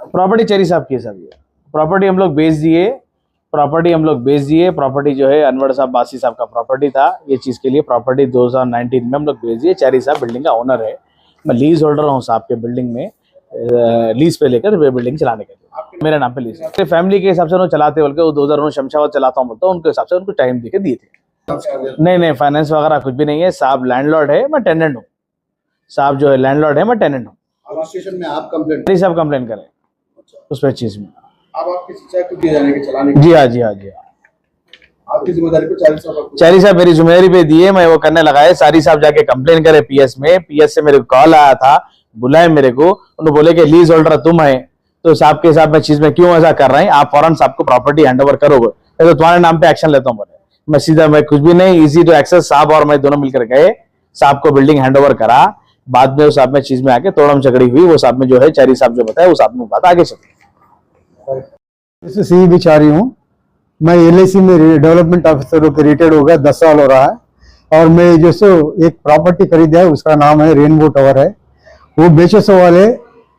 Property cherry साहब की है साहब। ये प्रॉपर्टी हम लोग बेच दिए, प्रॉपर्टी जो है अनवर साहब बासी साहब का प्रॉपर्टी था। ये चीज़ के लिए प्रॉपर्टी 2019 में हम लोग बेच दिए। चेरी साहब बिल्डिंग का ओनर है, मैं लीज होल्डर हूँ साहब के बिल्डिंग में, लीज पे लेकर वे बिल्डिंग चलाने के लिए मेरे नाम पे लीज है। फैमिली के हिसाब से उन्होंने चलाते बोल के वो 2009 शमशाबाद चलाता हूँ बोलता हूँ, उनके हिसाब से उनको टाइम दे के दिए थे। नहीं, फाइनेंस वगैरह कुछ भी नहीं है साहब, लैंडलॉर्ड है, मैं टेनेंट हूँ साहब। जो है लैंडलॉर्ड है, मैं टेनेंट हूँ। स्टेशन में आप कंप्लेंट साहब कंप्लेन करें उस पर चीज में। अब आपकी शिक्षा को दिए जाने के चलाने जी हाँ, आपकी जिम्मेदारी को चारी साहब मेरी जिम्मेदारी पे दिए, मैं वो करने लगा है। सारी साहब जाके कंप्लेन करे पीएस में, पीएस से मेरे को कॉल आया था, बुलाए मेरे को, उन्होंने बोले कि लीज होल्डर तुम है तो साहब के साथ में चीज में क्यों ऐसा कर रहे हैं, आप फौरन साहब को प्रॉपर्टी हैंड ओवर करोगे तो तुम्हारे नाम पे एक्शन लेता हूँ। मैं सीधा, मैं कुछ भी नहीं, इजी टू एक्सेस साहब और मैं दोनों मिलकर गए, साहब को बिल्डिंग हैंड ओवर करा। बाद में उस साहब में चीज में आके तोड़म झगड़ी हुई, वो साहब में जो है चारी साहब जो बताया, उस साहब में बात आगे चली। सी भी चाह रही हूँ। मैं एलआईसी में डेवलपमेंट ऑफिसर होकर रिटायर्ड हो गया, 10 साल हो रहा है। और मैं जो सो एक प्रॉपर्टी खरीदा है, उसका नाम है रेनबो टावर है। वो बेचे सो वाले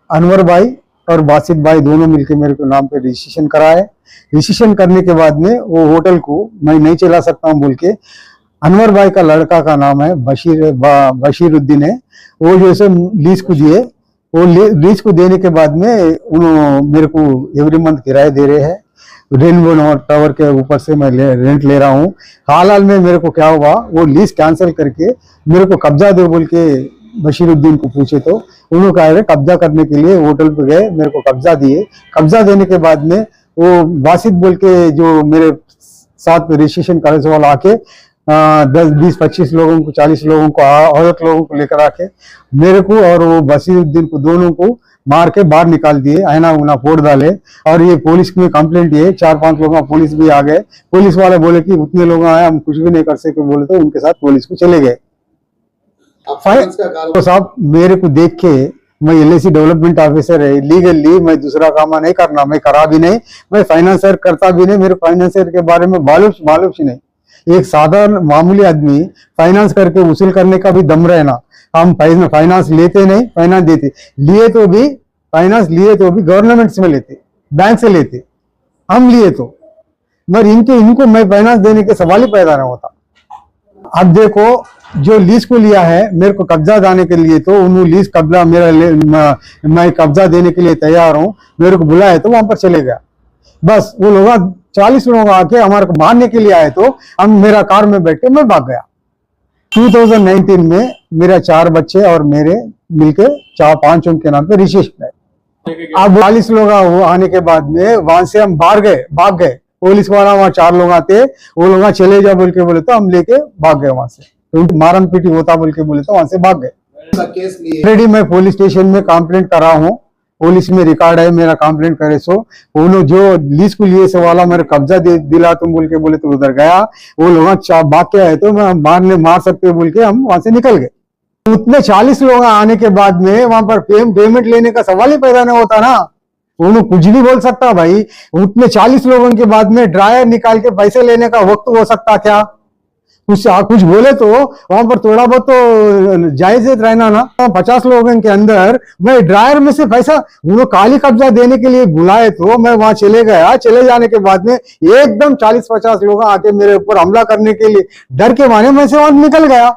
अनवर भाई और बासित भाई दोनों मिलकर मेरे को नाम पे रजिस्ट्रेशन कराए। रजिस्ट्रेशन करने के बाद में वो होटल को मैं नहीं चला सकता हूँ बोल के, अनवर भाई का लड़का का नाम है बशीरुद्दीन है, वो जो है लीज को दिए। वो लीज को देने के बाद में उन्होंने मेरे को एवरी मंथ किराया दे रहे हैं। रेनबो टावर के ऊपर से मैं रेंट ले रहा हूँ। हाल में मेरे को क्या हुआ, वो लीज कैंसिल करके मेरे को कब्जा दे बोल के बशीरुद्दीन को पूछे तो उन्होंने कहा कब्जा करने के लिए होटल पे गए, मेरे को कब्जा दिए। कब्जा देने के बाद में वो बासित बोल के जो मेरे साथ रजिस्ट्रेशन करे वाला आके 10, 20, 25 लोगों को, 40 लोगों को, औरत लोगों को लेकर आके मेरे को और वो बशीरुद्दीन को दोनों को मार के बाहर निकाल दिए, आईना उना फोड़ डाले। और ये पुलिस में कंप्लेंट दिए, 4-5 लोग पुलिस भी आ गए। पुलिस वाले बोले कि उतने लोग आए, हम कुछ भी नहीं कर सके बोले, तो उनके साथ पुलिस को चले गए। तो साहब मेरे को देख के, मैं एलआईसी डेवलपमेंट ऑफिसर है, लीगली मैं दूसरा काम नहीं करना, मैं करा भी नहीं, मैं फाइनेंसर करता भी नहीं, मेरे फाइनेंसर के बारे में मालूम नहीं। एक साधारण मामूली आदमी फाइनेंस करके वसूल करने का भी दम रहना। हम फाइनेंस लेते नहीं, फाइनेंस देते, फाइनेंस लिए तो भी गवर्नमेंट से लेते, बैंक से लेते, हम लिए तो, मगर इनको मैं फाइनेंस देने के सवाल ही पैदा नहीं होता। अब देखो, जो लीज को लिया है मेरे को कब्जा जाने के लिए, तो उन्होंने लीज कब्जा मैं कब्जा देने के लिए तैयार हूँ, मेरे को बुलाया तो वहां पर चले गया। बस वो लोग 40 लोग आके हमारे को मारने के लिए आए, तो हम मेरा कार में बैठ के मैं भाग गया। 2019 में मेरा 4 बच्चे और मेरे मिलके 4-5 उनके नाम पे रजिस्ट्रेशन है। अब 40 लोग आने के बाद में वहां से हम भाग गए। पुलिस वाला वहां 4 लोग आते, वो लोग चले जाओ बोल के बोले तो हम लेके भाग गए वहां से। तो मारम पीटी होता बोल के बोले तो वहां से भाग गए। ऑलरेडी मैं पुलिस स्टेशन में कंप्लेंट करा हूँ, पुलिस में रिकॉर्ड है मेरा कंप्लेंट करे सो। उन्होंने जो लीज को लिए से वाला मेरा कब्जा दिला तुम बोल के बोले तो उधर गया। वो लोग भाग के आए तो मैं मार सकते बोल के हम वहां से निकल गए। उतने 40 लोग आने के बाद में वहां पर पेमेंट लेने का सवाल ही पैदा नहीं होता ना। उन्होंने कुछ भी बोल सकता भाई, उतने 40 लोगों के बाद में ड्रायर निकाल के पैसे लेने का वक्त हो सकता क्या? कुछ बोले तो वहां पर थोड़ा बहुत तो जायज रहना ना। 50 लोगों के अंदर मैं ड्रायर में से पैसा, उन्होंने काली कब्जा देने के लिए बुलाए तो मैं वहां चले गया। चले जाने के बाद में एकदम 40-50 लोग आके मेरे ऊपर हमला करने के लिए डर के मारे मैं से वहां निकल गया।